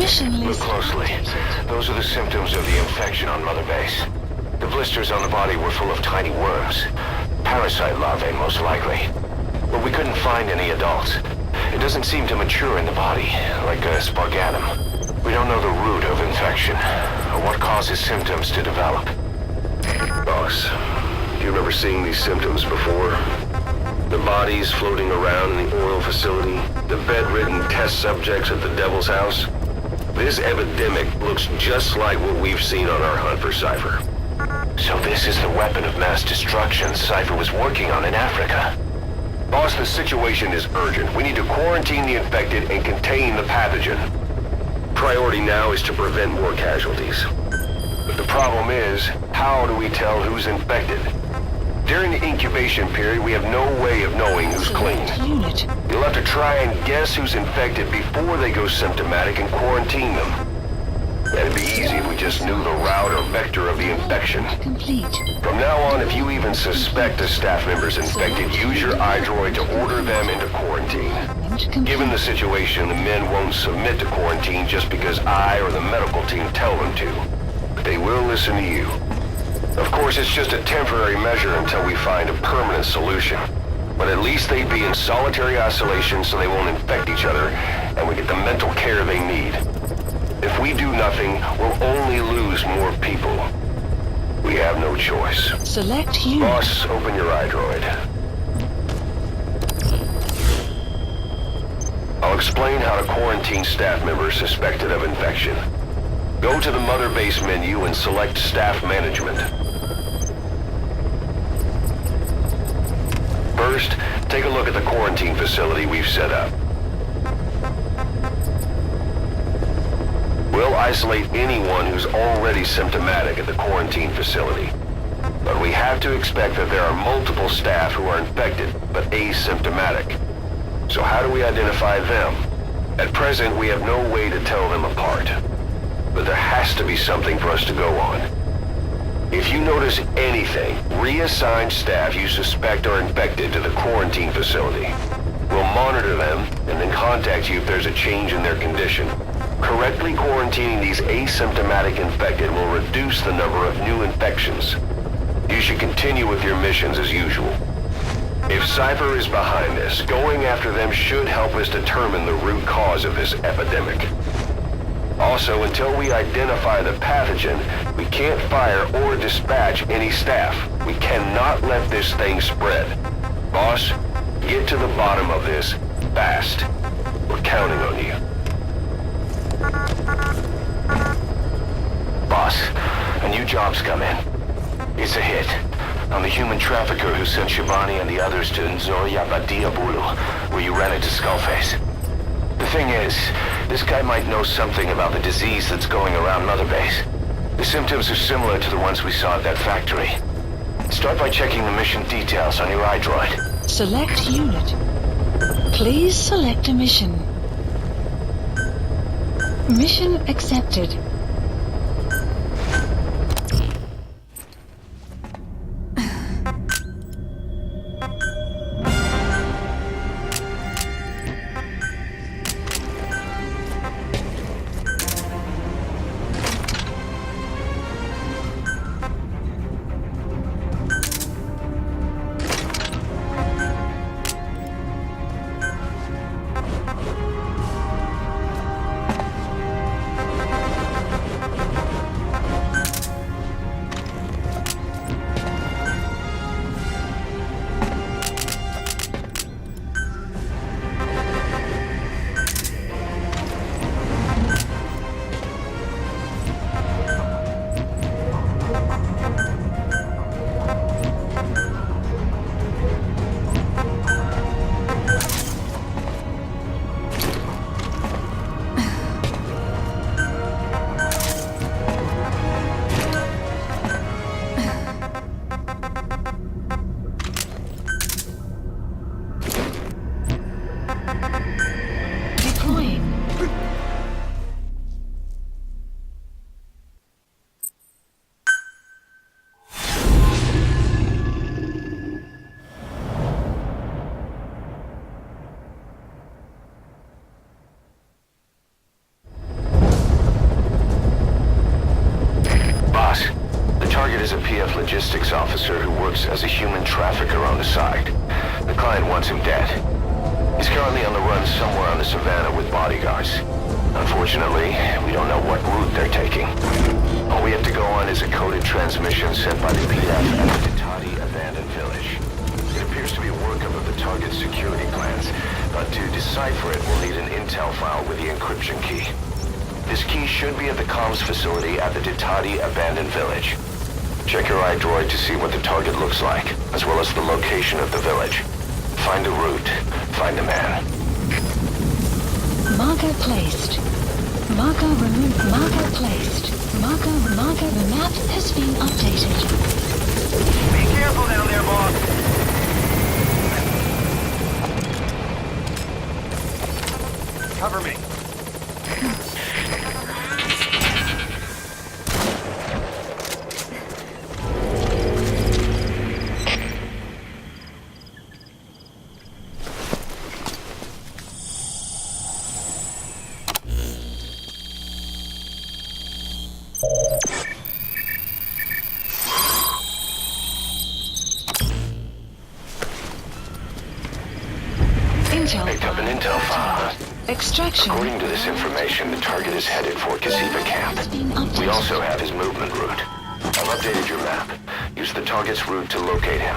Mission Look list. closely. Those are the symptoms of the infection on Mother Base. The blisters on the body were full of tiny worms. Parasite larvae, most likely. But we couldn't find any adults. It doesn't seem to mature in the body, like a spargatum. We don't know the root of infection, or what causes symptoms to develop. Boss, do you remember seeing these symptoms before? The bodies floating around in the oil facility, the bedridden test subjects at the Devil's House. This epidemic looks just like what we've seen on our hunt for Cypher. So this is the weapon of mass destruction Cypher was working on in Africa. Boss, the situation is urgent. We need to quarantine the infected and contain the pathogen. Priority now is to prevent more casualties. But the problem is, how do we tell who's infected? During the incubation period, we have no way of knowing who's clean. Unit. You'll have to try and guess who's infected before they go symptomatic and quarantine them. That'd be easy if we just knew the route or vector of the infection. Complete. From now on, if you even suspect a staff member's infected, use your iDroid to order them into quarantine. Given the situation, the men won't submit to quarantine just because I or the medical team tell them to. But they will listen to you. Of course, it's just a temporary measure until we find a permanent solution. But at least they'd be in solitary isolation so they won't infect each other, and we get the mental care they need. If we do nothing, we'll only lose more people. We have no choice. Select unit. Boss, open your iDroid. I'll explain how to quarantine staff members suspected of infection. Go to the Mother Base menu and select Staff Management. First, take a look at the quarantine facility we've set up. We'll isolate anyone who's already symptomatic at the quarantine facility. But we have to expect that there are multiple staff who are infected, but asymptomatic. So how do we identify them? At present, we have no way to tell them apart. But there has to be something for us to go on. If you notice anything, reassign staff you suspect are infected to the quarantine facility. We'll monitor them and then contact you if there's a change in their condition. Correctly quarantining these asymptomatic infected will reduce the number of new infections. You should continue with your missions as usual. If Cypher is behind this, going after them should help us determine the root cause of this epidemic. Also, until we identify the pathogen, we can't fire or dispatch any staff. We cannot let this thing spread. Boss, get to the bottom of this fast. We're counting on you. Boss, a new job's come in. It's a hit. On the human trafficker who sent Shabani and the others to Nzoya Badia Bulu, where you ran into Skullface. The thing is, this guy might know something about the disease that's going around Mother Base. The symptoms are similar to the ones we saw at that factory. Start by checking the mission details on your iDroid. Select unit. Please select a mission. Mission accepted. officer who works as a human trafficker on the side. The client wants him dead. He's currently on the run somewhere on the savannah with bodyguards. Unfortunately, we don't know what route they're taking. All we have to go on is a coded transmission sent by the PF at the Ditati abandoned village. It appears to be a workup of the target's security plans, but to decipher it, we'll need an intel file with the encryption key. This key should be at the comms facility at the Ditati abandoned village. Check your iDroid to see what the target looks like, as well as the location of the village. Find a route. Find a man. Marker placed. Marker removed. Marker placed. Marker. The map has been updated. Be careful down there, boss. Cover me. Picked up an intel file. Extraction. According to this information, the target is headed for Gaziba camp. We also have his movement route. I've updated your map. Use the target's route to locate him.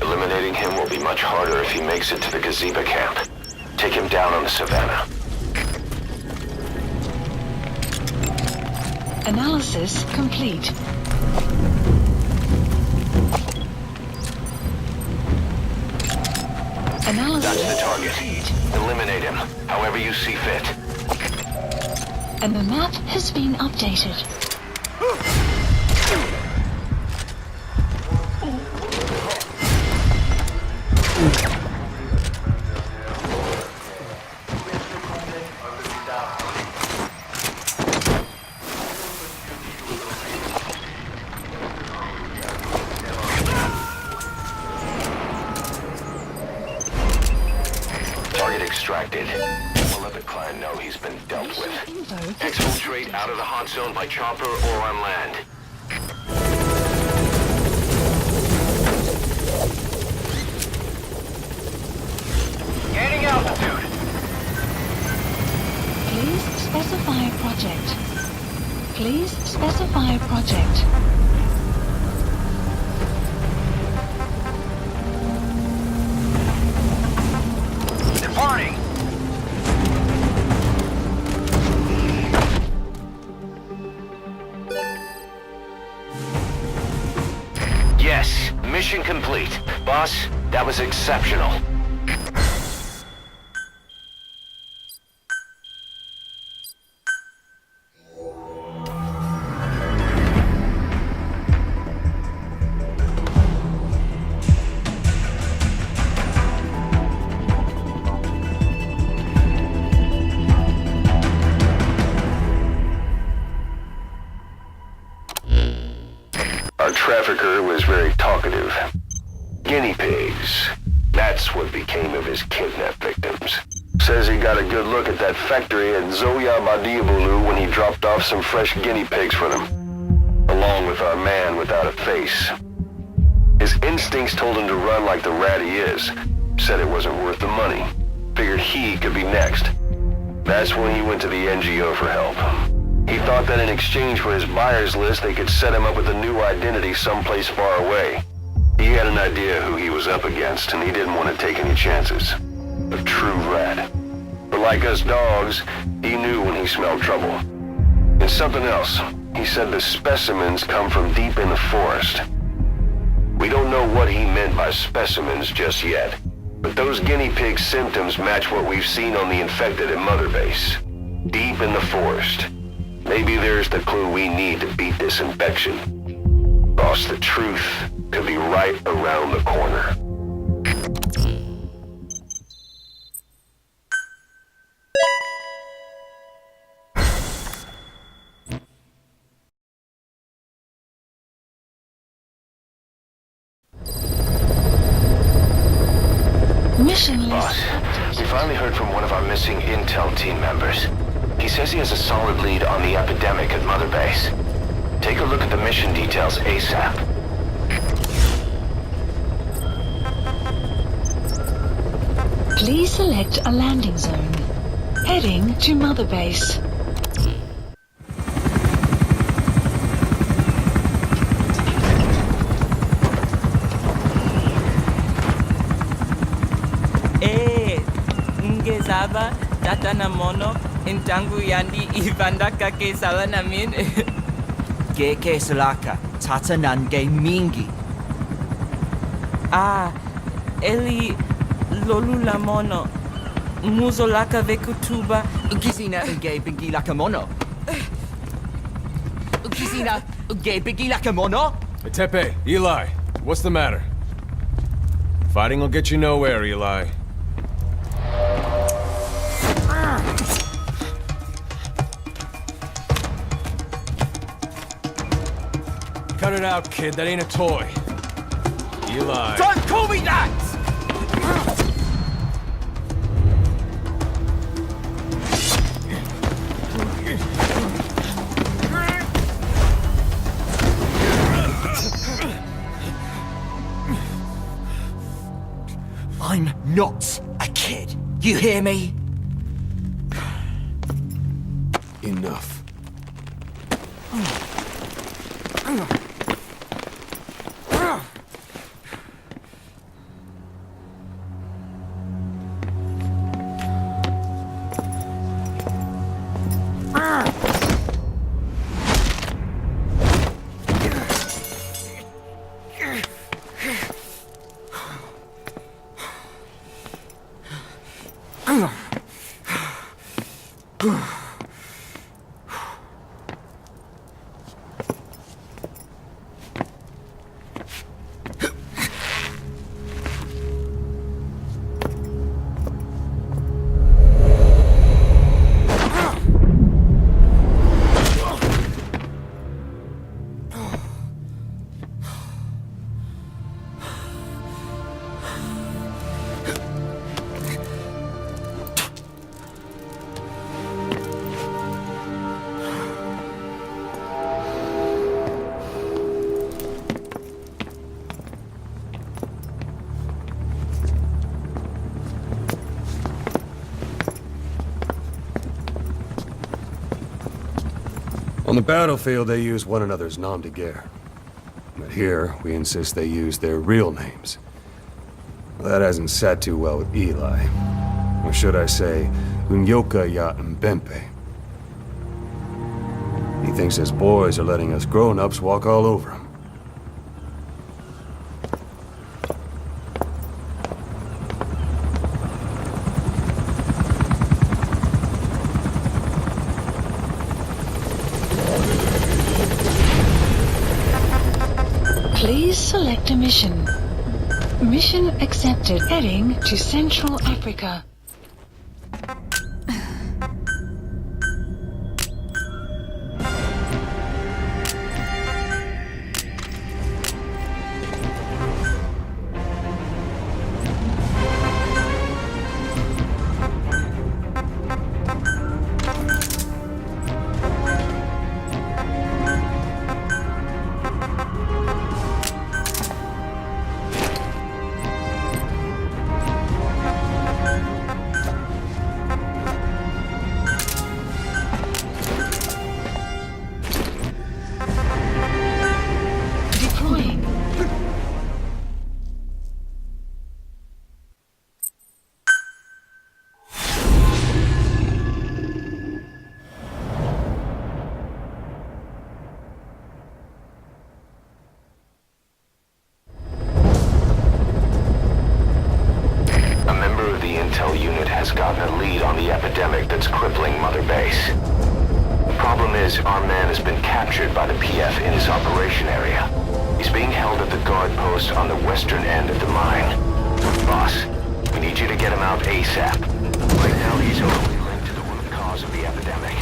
Eliminating him will be much harder if he makes it to the Gaziba camp. Take him down on the savannah. Analysis complete. Analysis. That's the target. Eliminate him, however you see fit. And the map has been updated. Target extracted. We'll let the client know he's been dealt with. Exfiltrate out of the hot zone by chopper or on land. Gaining altitude. Please specify project. Please specify project. Departing. Yes, mission complete. Boss, that was exceptional. Our trafficker was very talkative. Guinea pigs. That's what became of his kidnapped victims. Says he got a good look at that factory at Zoya Badiabulu when he dropped off some fresh guinea pigs for them, along with our man without a face. His instincts told him to run like the rat he is. Said it wasn't worth the money. Figured he could be next. That's when he went to the NGO for help. He thought that in exchange for his buyer's list, they could set him up with a new identity someplace far away. He had an idea who he was up against, and he didn't want to take any chances. A true rat. But like us dogs, he knew when he smelled trouble. And something else. He said the specimens come from deep in the forest. We don't know what he meant by specimens just yet, but those guinea pig symptoms match what we've seen on the infected at Mother Base. Deep in the forest. Maybe there's the clue we need to beat this infection. Boss, the truth could be right around the corner. Mission list. Boss, we finally heard from one of our missing intel team members. He says he has a solid lead on the epidemic at Mother Base. Take a look at the mission details ASAP. Please select a landing zone. Heading to Mother Base. Ngezaba tatana mono intangu yandi ibandaka ke sala namin. Geke salaka, tatanange mingi. Eli lolula mono. Muzolaka vekutuba. Ukizina unge bingi laka mono. Ukizina unge bingi laka mono. Tepe, Eli, what's the matter? Fighting will get you nowhere, Eli. Cut it out, kid. That ain't a toy. Eli. Don't call me that! I'm not a kid. You hear me? Enough. On the battlefield, they use one another's nom de guerre. But here, we insist they use their real names. Well, that hasn't sat too well with Eli. Or should I say, Unyoka ya Mbempe. He thinks his boys are letting us grown-ups walk all over him. Please select a mission. Mission accepted. Heading to Central Africa. has gotten a lead on the epidemic that's crippling Mother Base. The problem is, our man has been captured by the PF in his operation area. He's being held at the guard post on the western end of the mine. Boss, we need you to get him out ASAP. Right now, he's only linked to the root cause of the epidemic.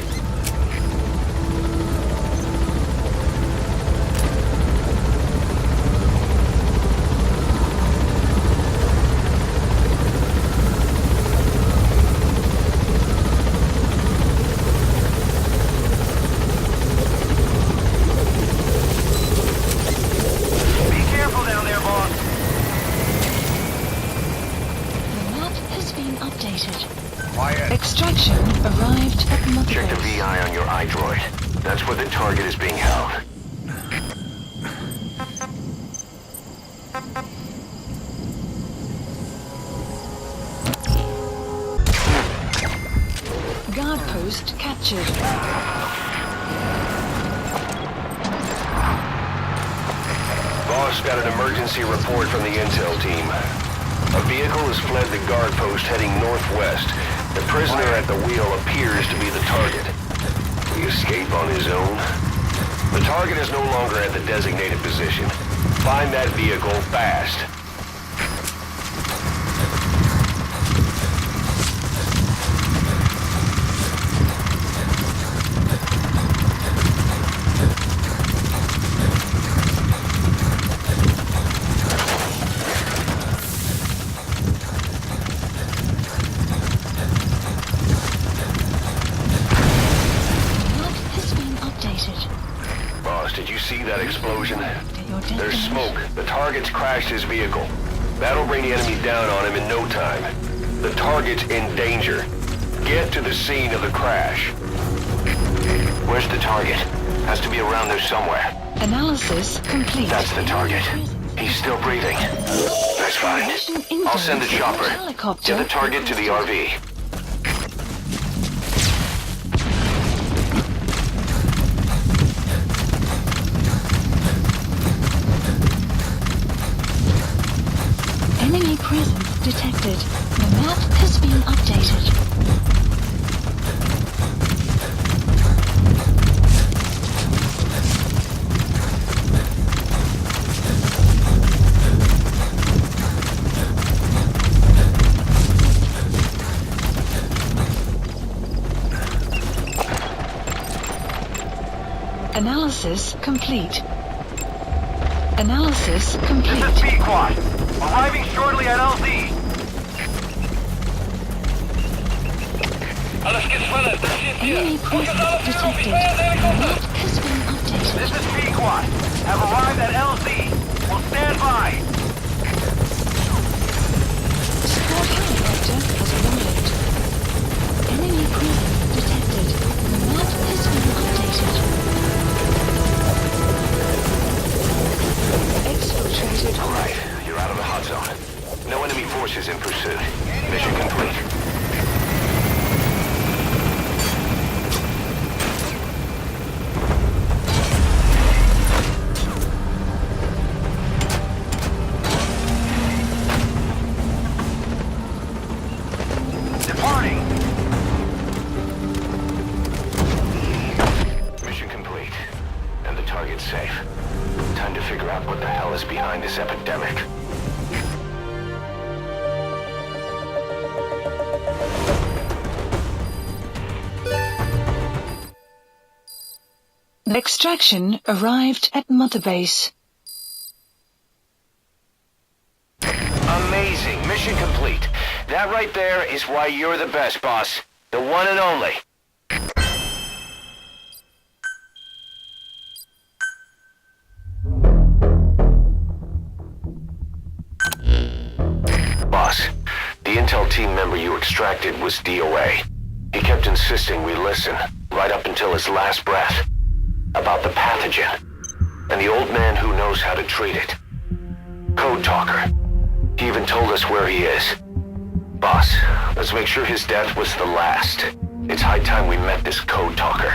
Extraction arrived at Mother Check the Base. VI on your iDroid. That's where the target is being held. Guard post captured. Boss got an emergency report from the intel team. A vehicle has fled the guard post heading northwest. The prisoner at the wheel appears to be the target. Will he escape on his own? The target is no longer at the designated position. Find that vehicle fast. Map has been updated. Boss, did you see that explosion? To your There's destination. smoke. The target's crashed his vehicle. That'll bring the enemy down on him in no time. The target's in danger. Get to the scene of the crash. Where's the target? Has to be around there somewhere. Analysis complete. That's the target. He's still breathing. That's fine. I'll send the chopper. Get the target to the RV. Enemy presence detected. The map has been updated. Analysis complete. Analysis complete. Quad. Arriving shortly at LZ. Enemy presence detected. The map has been updated. This is P-Quad. Have arrived at LZ. Will stand by. Support helicopter has arrived. Enemy presence detected. The map has been updated. Exfiltrated. All right, you're out of the hot zone. No enemy forces in pursuit. Mission complete. Departing. Mission complete. And the target's safe. Time to figure out what the hell is behind this epidemic. Extraction arrived at Mother Base. Amazing. Mission complete. That right there is why you're the best, boss. The one and only. Boss, the intel team member you extracted was DOA. He kept insisting we listen, right up until his last breath, about the pathogen, and the old man who knows how to treat it. Code Talker. He even told us where he is. Boss, let's make sure his death was the last. It's high time we met this Code Talker.